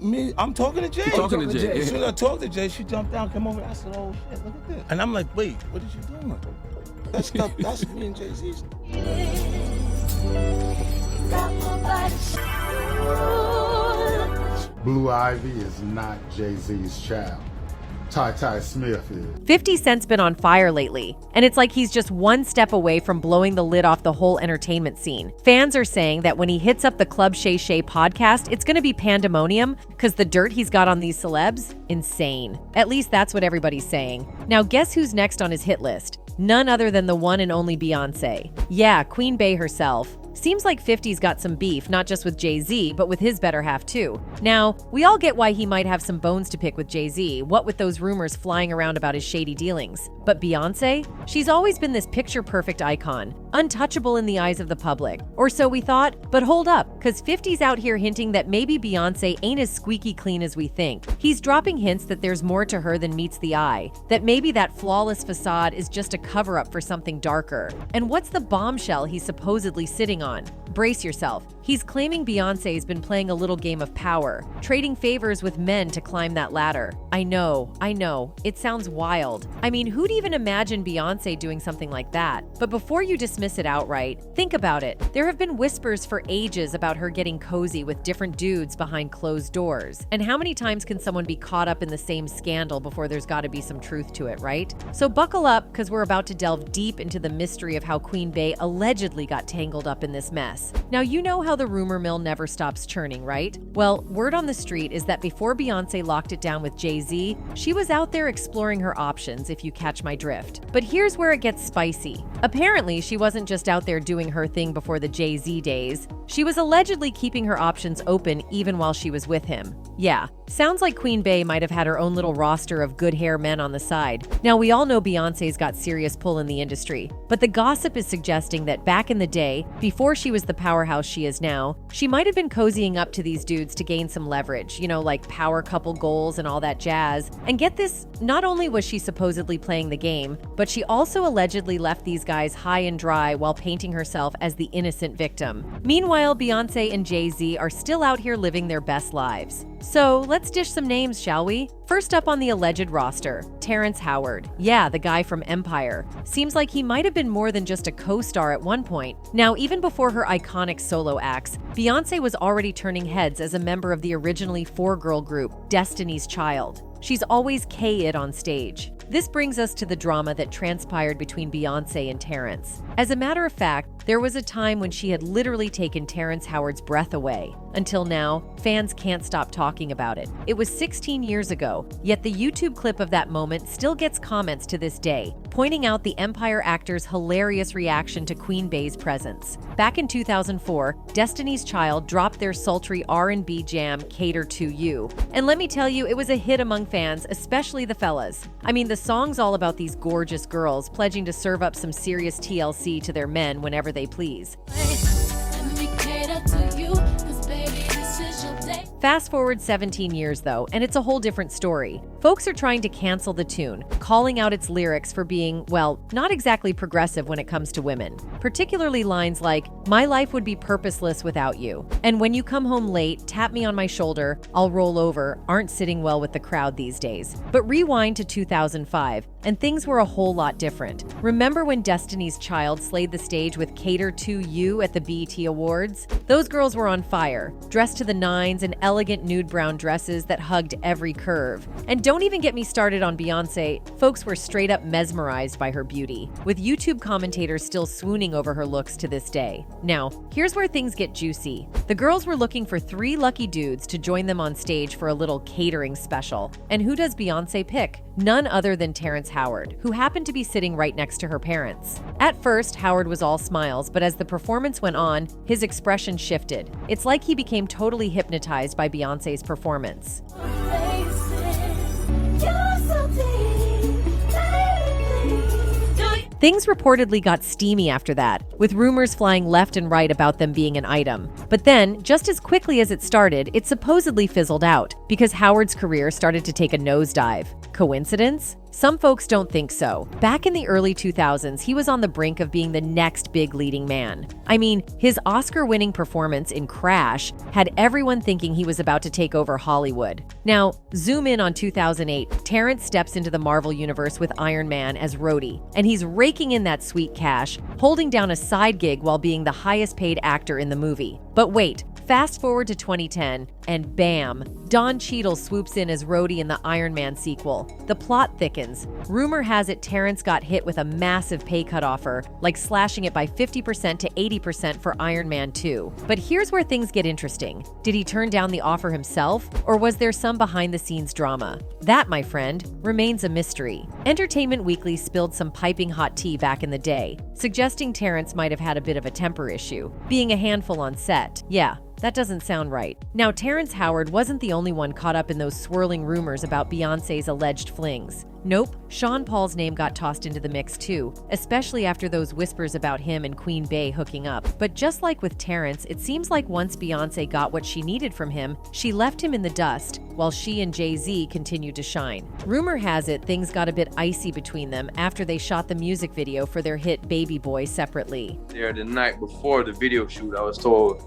I'm talking to Jay. You're talking to Jay. As soon as I talked to Jay, she jumped down, came over. I said, "Oh shit, look at this!" And I'm like, "Wait, what is you doing?" That's stuff. That's me and Jay Z. Blue Ivy is not Jay Z's child. Ty Smith is. 50 Cent's been on fire lately, and it's like he's just one step away from blowing the lid off the whole entertainment scene. Fans are saying that when he hits up the Club Shay Shay podcast, it's gonna be pandemonium, because the dirt he's got on these celebs, insane. At least that's what everybody's saying. Now guess who's next on his hit list? None other than the one and only Beyoncé. Yeah, Queen Bey herself. Seems like 50's got some beef, not just with Jay Z, but with his better half too. Now, we all get why he might have some bones to pick with Jay Z, what with those rumors flying around about his shady dealings. But Beyoncé? She's always been this picture-perfect icon, untouchable in the eyes of the public. Or so we thought, but hold up, cause 50's out here hinting that maybe Beyoncé ain't as squeaky clean as we think. He's dropping hints that there's more to her than meets the eye, that maybe that flawless facade is just a cover-up for something darker. And what's the bombshell he's supposedly sitting on? Brace yourself. He's claiming Beyoncé's been playing a little game of power, trading favors with men to climb that ladder. I know, it sounds wild. I mean, who'd even imagine Beyoncé doing something like that? But before you dismiss it outright, think about it. There have been whispers for ages about her getting cozy with different dudes behind closed doors. And how many times can someone be caught up in the same scandal before there's gotta be some truth to it, right? So buckle up, because we're about to delve deep into the mystery of how Queen Bey allegedly got tangled up in this mess. Now, you know how the rumor mill never stops churning, right? Well, word on the street is that before Beyoncé locked it down with Jay Z, she was out there exploring her options, if you catch my drift. But here's where it gets spicy. Apparently, she wasn't just out there doing her thing before the Jay Z days. She was allegedly keeping her options open even while she was with him. Yeah, sounds like Queen Bey might have had her own little roster of good hair men on the side. Now, we all know Beyoncé's got serious pull in the industry, but the gossip is suggesting that back in the day, before she was the powerhouse she is now, she might have been cozying up to these dudes to gain some leverage, you know, like power couple goals and all that jazz. And get this, not only was she supposedly playing the game, but she also allegedly left these guys high and dry while painting herself as the innocent victim. Meanwhile, Beyoncé and Jay Z are still out here living their best lives. So let's dish some names, shall we? First up on the alleged roster, Terrence Howard. Yeah, the guy from Empire. Seems like he might have been more than just a co-star at one point. Now, even before her iconic solo acts, Beyoncé was already turning heads as a member of the originally four-girl group, Destiny's Child. She's always K-ed on stage. This brings us to the drama that transpired between Beyoncé and Terrence. As a matter of fact, there was a time when she had literally taken Terrence Howard's breath away. Until now, fans can't stop talking about it. It was 16 years ago, yet the YouTube clip of that moment still gets comments to this day, pointing out the Empire actor's hilarious reaction to Queen Bey's presence. Back in 2004, Destiny's Child dropped their sultry R&B jam, Cater to You. And let me tell you, it was a hit among fans, especially the fellas. I mean, the song's all about these gorgeous girls pledging to serve up some serious TLC to their men whenever they please. Fast forward 17 years though, and it's a whole different story. Folks are trying to cancel the tune, calling out its lyrics for being, well, not exactly progressive when it comes to women. Particularly lines like, "My life would be purposeless without you," and "When you come home late, tap me on my shoulder, I'll roll over," aren't sitting well with the crowd these days. But rewind to 2005, and things were a whole lot different. Remember when Destiny's Child slayed the stage with Cater to You at the BET Awards? Those girls were on fire, dressed to the nines in elegant nude brown dresses that hugged every curve. And don't even get me started on Beyoncé. Folks were straight up mesmerized by her beauty, with YouTube commentators still swooning over her looks to this day. Now, here's where things get juicy. The girls were looking for 3 lucky dudes to join them on stage for a little catering special. And who does Beyoncé pick? None other than Terrence Howard, who happened to be sitting right next to her parents. At first, Howard was all smiles, but as the performance went on, his expression shifted. It's like he became totally hypnotized by Beyoncé's performance. Things reportedly got steamy after that. with rumors flying left and right about them being an item. But then, just as quickly as it started, it supposedly fizzled out because Howard's career started to take a nosedive. Coincidence? Some folks don't think so. Back in the early 2000s, he was on the brink of being the next big leading man. I mean, his Oscar-winning performance in Crash had everyone thinking he was about to take over Hollywood. Now, zoom in on 2008. Terrence steps into the Marvel Universe with Iron Man as Rhodey, and he's raking in that sweet cash, holding down a side gig while being the highest-paid actor in the movie. But wait, fast forward to 2010, and bam, Don Cheadle swoops in as Rhodey in the Iron Man sequel. The plot thickens. Rumor has it Terrence got hit with a massive pay cut offer, like slashing it by 50% to 80% for Iron Man 2. But here's where things get interesting. Did he turn down the offer himself, or was there some behind-the-scenes drama? That, my friend, remains a mystery. Entertainment Weekly spilled some piping hot tea back in the day, suggesting Terrence might have had a bit of a temper issue, being a handful on set. Yeah, that doesn't sound right. Now, Terrence Howard wasn't the only one caught up in those swirling rumors about Beyoncé's alleged flings. Nope, Sean Paul's name got tossed into the mix too, especially after those whispers about him and Queen Bey hooking up. But just like with Terrence, it seems like once Beyoncé got what she needed from him, she left him in the dust, while she and Jay Z continued to shine. Rumor has it things got a bit icy between them after they shot the music video for their hit Baby Boy separately. There, the night before the video shoot, I was told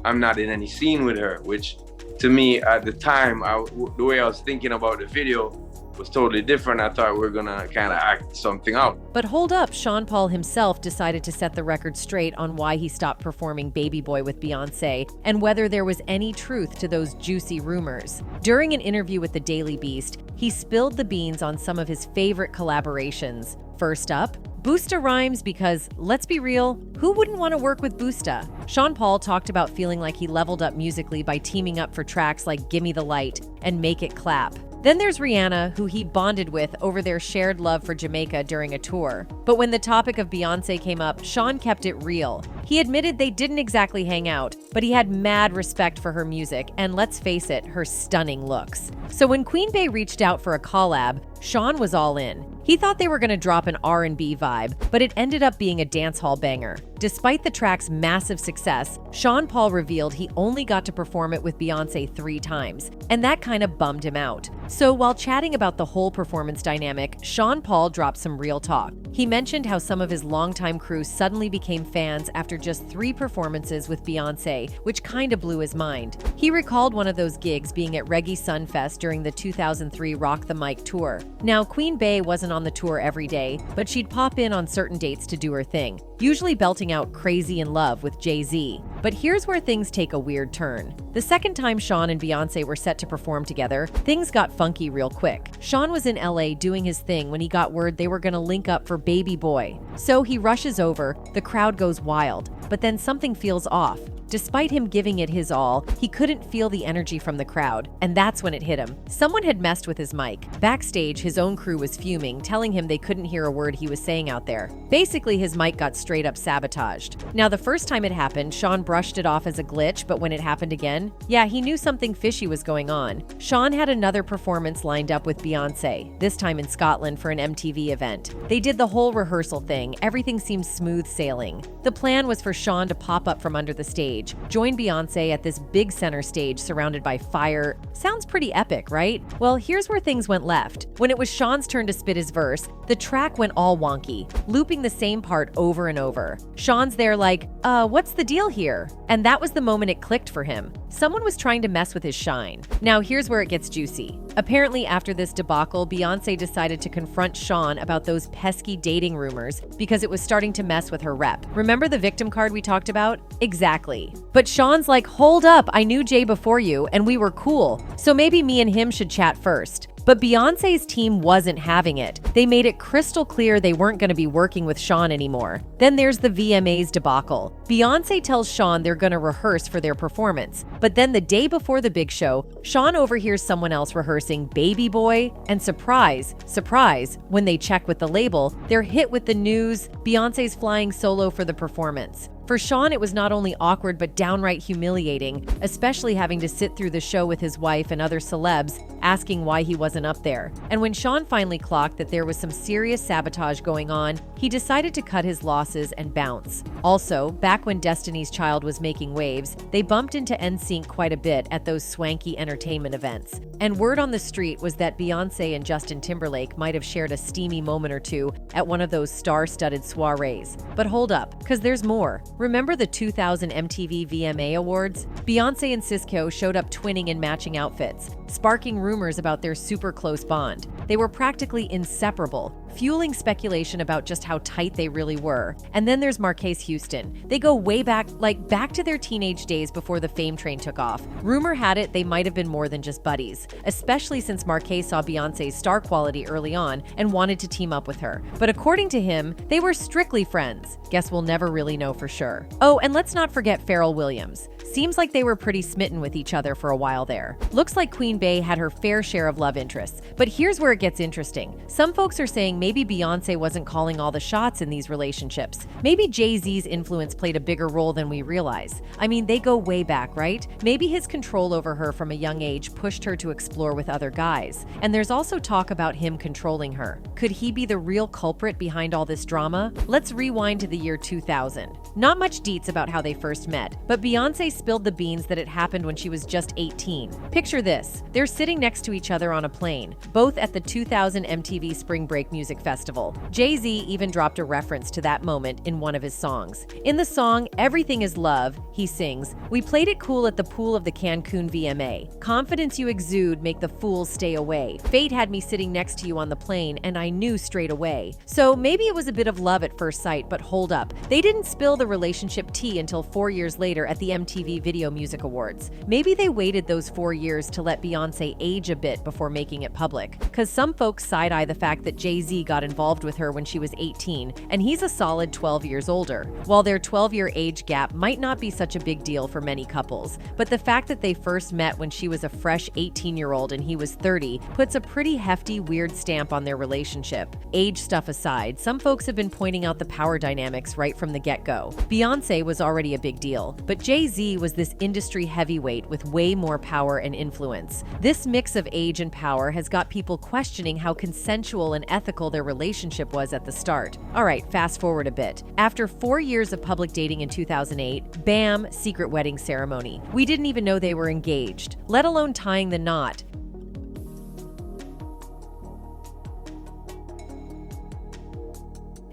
I'm not in any scene with her, which to me at the time, the way I was thinking about the video was totally different. I thought we were gonna kind of act something out. But hold up, Sean Paul himself decided to set the record straight on why he stopped performing Baby Boy with Beyoncé and whether there was any truth to those juicy rumors. During an interview with the Daily Beast, he spilled the beans on some of his favorite collaborations. First up, Busta Rhymes, because, let's be real, who wouldn't want to work with Busta? Sean Paul talked about feeling like he leveled up musically by teaming up for tracks like Gimme the Light and Make It Clap. Then there's Rihanna, who he bonded with over their shared love for Jamaica during a tour. But when the topic of Beyoncé came up, Sean kept it real. He admitted they didn't exactly hang out, but he had mad respect for her music and, let's face it, her stunning looks. So when Queen Bey reached out for a collab, Sean was all in. He thought they were going to drop an R&B vibe, but it ended up being a dancehall banger. Despite the track's massive success, Sean Paul revealed he only got to perform it with Beyoncé 3 times, and that kind of bummed him out. So while chatting about the whole performance dynamic, Sean Paul dropped some real talk. He mentioned how some of his longtime crew suddenly became fans after just 3 performances with Beyoncé, which kind of blew his mind. He recalled one of those gigs being at Reggae Sunfest during the 2003 Rock the Mic tour. Now, Queen Bey wasn't on the tour every day, but she'd pop in on certain dates to do her thing, usually belting out Crazy in Love with Jay Z. But here's where things take a weird turn. The second time Sean and Beyoncé were set to perform together, things got funky real quick. Sean was in LA doing his thing when he got word they were gonna link up for Baby Boy. So he rushes over, the crowd goes wild, but then something feels off. Despite him giving it his all, he couldn't feel the energy from the crowd, and that's when it hit him. Someone had messed with his mic. Backstage, his own crew was fuming, telling him they couldn't hear a word he was saying out there. Basically, his mic got straight up sabotaged. Now, the first time it happened, Sean brushed it off as a glitch, but when it happened again, yeah, he knew something fishy was going on. Sean had another performance lined up with Beyoncé, this time in Scotland for an MTV event. They did the whole rehearsal thing. Everything seemed smooth sailing. The plan was for Sean to pop up from under the stage, join Beyoncé at this big center stage surrounded by fire. Sounds pretty epic, right? Well, here's where things went left. When it was Sean's turn to spit his verse, the track went all wonky, looping the same part over and over. Sean's there like, what's the deal here? And that was the moment it clicked for him. Someone was trying to mess with his shine. Now, here's where it gets juicy. Apparently, after this debacle, Beyoncé decided to confront Sean about those pesky dating rumors because it was starting to mess with her rep. Remember the victim card we talked about? Exactly. But Sean's like, hold up, I knew Jay before you, and we were cool, so maybe me and him should chat first. But Beyoncé's team wasn't having it. They made it crystal clear they weren't going to be working with Sean anymore. Then there's the VMAs debacle. Beyoncé tells Sean they're going to rehearse for their performance. But then the day before the big show, Sean overhears someone else rehearsing Baby Boy, and surprise, surprise, when they check with the label, they're hit with the news Beyoncé's flying solo for the performance. For Sean, it was not only awkward but downright humiliating, especially having to sit through the show with his wife and other celebs asking why he wasn't up there. And when Sean finally clocked that there was some serious sabotage going on, he decided to cut his losses and bounce. Also, back when Destiny's Child was making waves, they bumped into NSYNC quite a bit at those swanky entertainment events. And word on the street was that Beyoncé and Justin Timberlake might have shared a steamy moment or two at one of those star-studded soirees. But hold up, because there's more. Remember the 2000 MTV VMA Awards? Beyoncé and Sisqó showed up twinning in matching outfits, sparking rumors about their super close bond. They were practically inseparable, fueling speculation about just how tight they really were. And then there's Marques Houston. They go way back, like back to their teenage days before the fame train took off. Rumor had it they might have been more than just buddies, especially since Marques saw Beyoncé's star quality early on and wanted to team up with her. But according to him, they were strictly friends. Guess we'll never really know for sure. Oh, and let's not forget Pharrell Williams. Seems like they were pretty smitten with each other for a while there. Looks like Queen Bey had her fair share of love interests. But here's where it gets interesting. Some folks are saying maybe Beyoncé wasn't calling all the shots in these relationships. Maybe Jay Z's influence played a bigger role than we realize. I mean, they go way back, right? Maybe his control over her from a young age pushed her to explore with other guys. And there's also talk about him controlling her. Could he be the real culprit behind all this drama? Let's rewind to the year 2000. Not much deets about how they first met, but Beyoncé spilled the beans that it happened when she was just 18. Picture this. They're sitting next to each other on a plane, both at the 2000 MTV Spring Break Music Festival. Jay Z even dropped a reference to that moment in one of his songs. In the song, Everything Is Love, he sings, "We played it cool at the pool of the Cancun VMA. Confidence you exude make the fools stay away. Fate had me sitting next to you on the plane and I knew straight away." So maybe it was a bit of love at first sight, but hold up. They didn't spill the relationship tea until 4 years later at the MTV Video Music Awards. Maybe they waited those 4 years to let Beyoncé age a bit before making it public. Because some folks side-eye the fact that Jay Z got involved with her when she was 18, and he's a solid 12 years older. While their 12-year age gap might not be such a big deal for many couples, but the fact that they first met when she was a fresh 18-year-old and he was 30 puts a pretty hefty, weird stamp on their relationship. Age stuff aside, some folks have been pointing out the power dynamics right from the get-go. Beyoncé was already a big deal, but Jay Z was this industry heavyweight with way more power and influence. This mix of age and power has got people questioning how consensual and ethical their relationship was at the start. Alright, fast forward a bit. After 4 years of public dating in 2008, bam, secret wedding ceremony. We didn't even know they were engaged, let alone tying the knot.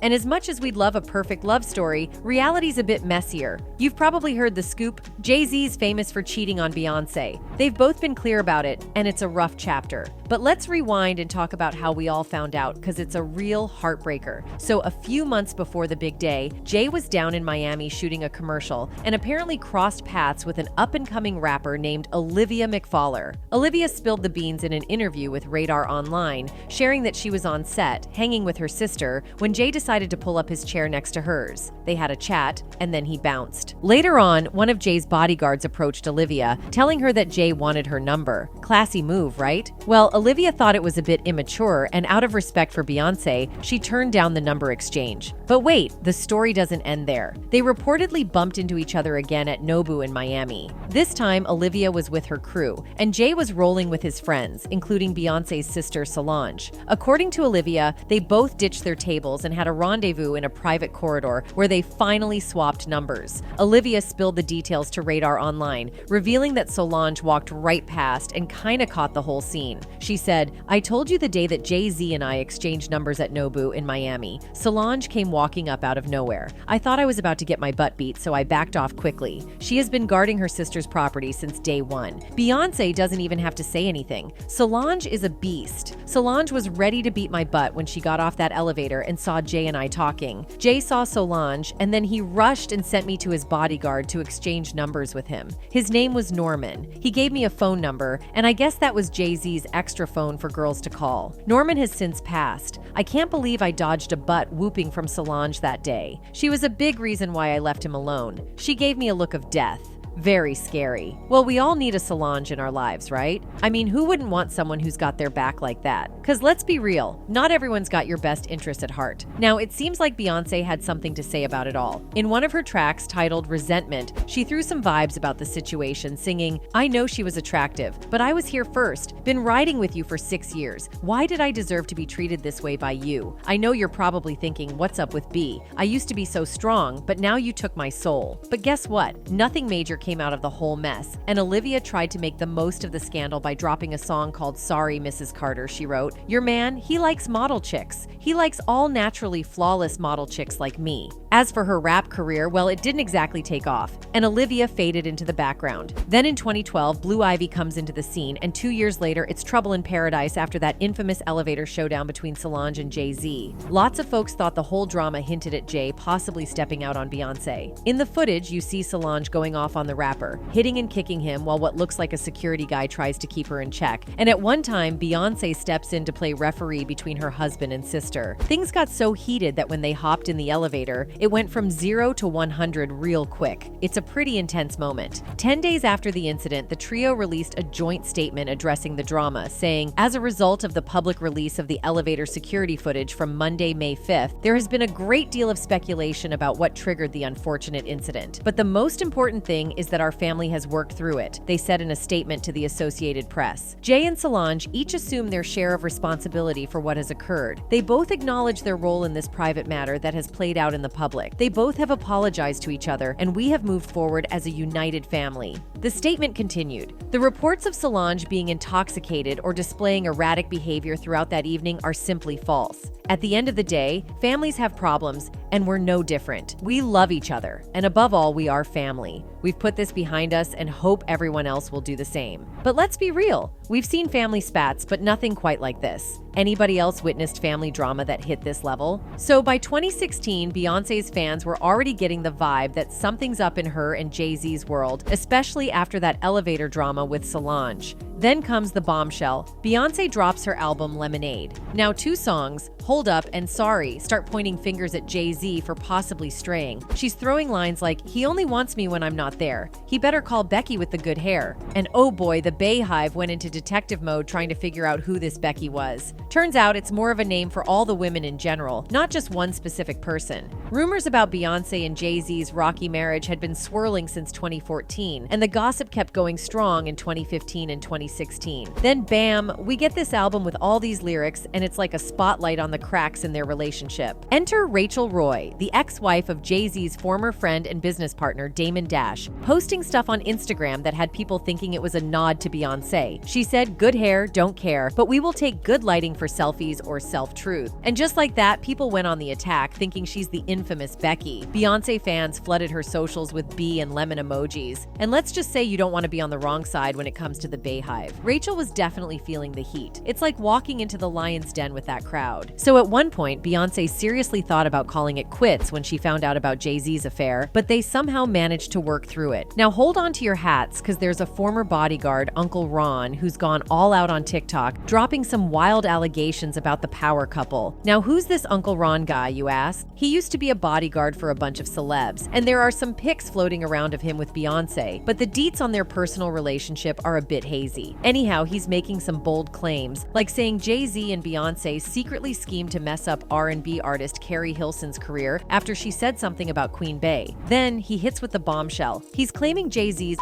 And as much as we'd love a perfect love story, reality's a bit messier. You've probably heard the scoop. Jay Z's famous for cheating on Beyoncé. They've both been clear about it, and it's a rough chapter. But let's rewind and talk about how we all found out, because it's a real heartbreaker. So a few months before the big day, Jay was down in Miami shooting a commercial and apparently crossed paths with an up-and-coming rapper named Olivia McFaller. Olivia spilled the beans in an interview with Radar Online, sharing that she was on set, hanging with her sister, when Jay decided to pull up his chair next to hers. They had a chat, and then he bounced. Later on, one of Jay's bodyguards approached Olivia, telling her that Jay wanted her number. Classy move, right? Well, Olivia thought it was a bit immature, and out of respect for Beyoncé, she turned down the number exchange. But wait, the story doesn't end there. They reportedly bumped into each other again at Nobu in Miami. This time, Olivia was with her crew, and Jay was rolling with his friends, including Beyoncé's sister Solange. According to Olivia, they both ditched their tables and had a rendezvous in a private corridor where they finally swapped numbers. Olivia spilled the details to Radar Online, revealing that Solange walked right past and kinda caught the whole scene. She said, "I told you the day that Jay Z and I exchanged numbers at Nobu in Miami. Solange came walking up out of nowhere. I thought I was about to get my butt beat, so I backed off quickly. She has been guarding her sister's property since day one. Beyoncé doesn't even have to say anything. Solange is a beast. Solange was ready to beat my butt when she got off that elevator and saw Jay and I talking. Jay saw Solange, and then he rushed and sent me to his bodyguard to exchange numbers with him. His name was Norman. He gave me a phone number, and I guess that was Jay Z's extra phone for girls to call. Norman has since passed. I can't believe I dodged a butt whooping from Solange that day. She was a big reason why I left him alone. She gave me a look of death. Very scary. Well, we all need a Solange in our lives, right? I mean, who wouldn't want someone who's got their back like that? Because let's be real, not everyone's got your best interest at heart. Now, it seems like Beyoncé had something to say about it all. In one of her tracks titled Resentment, she threw some vibes about the situation, singing, "I know she was attractive, but I was here first. Been riding with you for 6 years. Why did I deserve to be treated this way by you? I know you're probably thinking, what's up with B? I used to be so strong, but now you took my soul." But guess what? Nothing major came out of the whole mess, and Olivia tried to make the most of the scandal by dropping a song called Sorry, Mrs. Carter. She wrote, "Your man, he likes model chicks. He likes all naturally flawless model chicks like me." As for her rap career, well, it didn't exactly take off, and Olivia faded into the background. Then in 2012, Blue Ivy comes into the scene, and 2 years later, it's trouble in paradise after that infamous elevator showdown between Solange and Jay Z. Lots of folks thought the whole drama hinted at Jay possibly stepping out on Beyoncé. In the footage, you see Solange going off on the rapper, hitting and kicking him while what looks like a security guy tries to keep her in check. And at one time, Beyoncé steps in to play referee between her husband and sister. Things got so heated that when they hopped in the elevator, it went from 0 to 100 real quick. It's a pretty intense moment. 10 days after the incident, the trio released a joint statement addressing the drama, saying, "As a result of the public release of the elevator security footage from Monday, May 5th, there has been a great deal of speculation about what triggered the unfortunate incident. But the most important thing is that our family has worked through it," they said in a statement to the Associated Press. Jay and Solange each assume their share of responsibility for what has occurred. They both acknowledge their role in this private matter that has played out in the public. They both have apologized to each other, and we have moved forward as a united family. The statement continued, "The reports of Solange being intoxicated or displaying erratic behavior throughout that evening are simply false. At the end of the day, families have problems, and we're no different. We love each other, and above all, we are family. We've put this behind us and hope everyone else will do the same." But let's be real. We've seen family spats, but nothing quite like this. Anybody else witnessed family drama that hit this level? So by 2016, Beyoncé's fans were already getting the vibe that something's up in her and Jay Z's world, especially after that elevator drama with Solange. Then comes the bombshell. Beyoncé drops her album Lemonade. Now 2 songs, Hold Up and Sorry, start pointing fingers at Jay Z for possibly straying. She's throwing lines like, "He only wants me when I'm not there. He better call Becky with the good hair." And oh boy, the Bayhive went into detective mode trying to figure out who this Becky was. Turns out it's more of a name for all the women in general, not just one specific person. Rumors about Beyoncé and Jay Z's rocky marriage had been swirling since 2014, and the gossip kept going strong in 2015 and 2016. Then bam, we get this album with all these lyrics, and it's like a spotlight on the cracks in their relationship. Enter Rachel Roy, the ex-wife of Jay Z's former friend and business partner Damon Dash, posting stuff on Instagram that had people thinking it was a nod to Beyoncé. She said, "Good hair, don't care, but we will take good lighting for selfies or self-truth." And just like that, people went on the attack, thinking she's the infamous Becky. Beyoncé fans flooded her socials with bee and lemon emojis. And let's just say you don't want to be on the wrong side when it comes to the Bayhive. Rachel was definitely feeling the heat. It's like walking into the lion's den with that crowd. So at one point, Beyoncé seriously thought about calling it quits when she found out about Jay Z's affair, but they somehow managed to work through it. Now hold on to your hats, because there's a former bodyguard, Uncle Ron, who's gone all out on TikTok, dropping some wild allegations about the power couple. Now who's this Uncle Ron guy, you ask? He used to be a bodyguard for a bunch of celebs, and there are some pics floating around of him with Beyoncé, but the deets on their personal relationship are a bit hazy. Anyhow, he's making some bold claims, like saying Jay Z and Beyoncé secretly schemed to mess up R&B artist Carrie Hilson's career after she said something about Queen Bey. Then he hits with the bombshell. He's claiming Jay Z's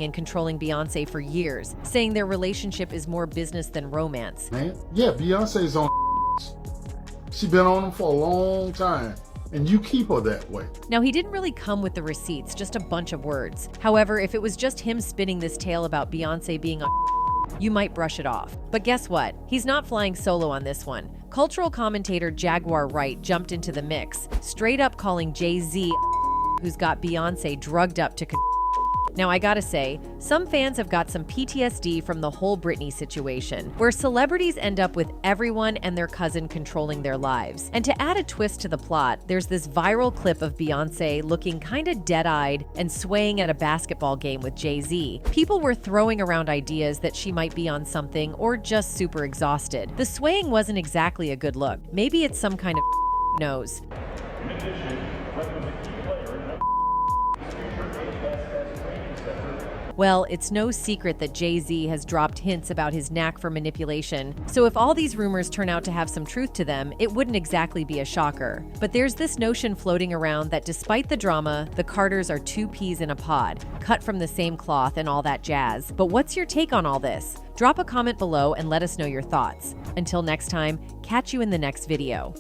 and controlling Beyoncé for years, saying their relationship is more business than romance. Man, yeah, Beyonce's on. She been on them for a long time, and you keep her that way. Now, he didn't really come with the receipts, just a bunch of words. However, if it was just him spinning this tale about Beyoncé being on, you might brush it off. But guess what? He's not flying solo on this one. Cultural commentator Jaguar Wright jumped into the mix, straight up calling Jay Z who's got Beyoncé drugged up to Now, I gotta say, some fans have got some PTSD from the whole Britney situation, where celebrities end up with everyone and their cousin controlling their lives. And to add a twist to the plot, there's this viral clip of Beyoncé looking kinda dead-eyed and swaying at a basketball game with Jay Z. People were throwing around ideas that she might be on something or just super exhausted. The swaying wasn't exactly a good look. Maybe it's some kind of nose. Well, it's no secret that Jay Z has dropped hints about his knack for manipulation, so if all these rumors turn out to have some truth to them, it wouldn't exactly be a shocker. But there's this notion floating around that despite the drama, the Carters are two peas in a pod, cut from the same cloth and all that jazz. But what's your take on all this? Drop a comment below and let us know your thoughts. Until next time, catch you in the next video.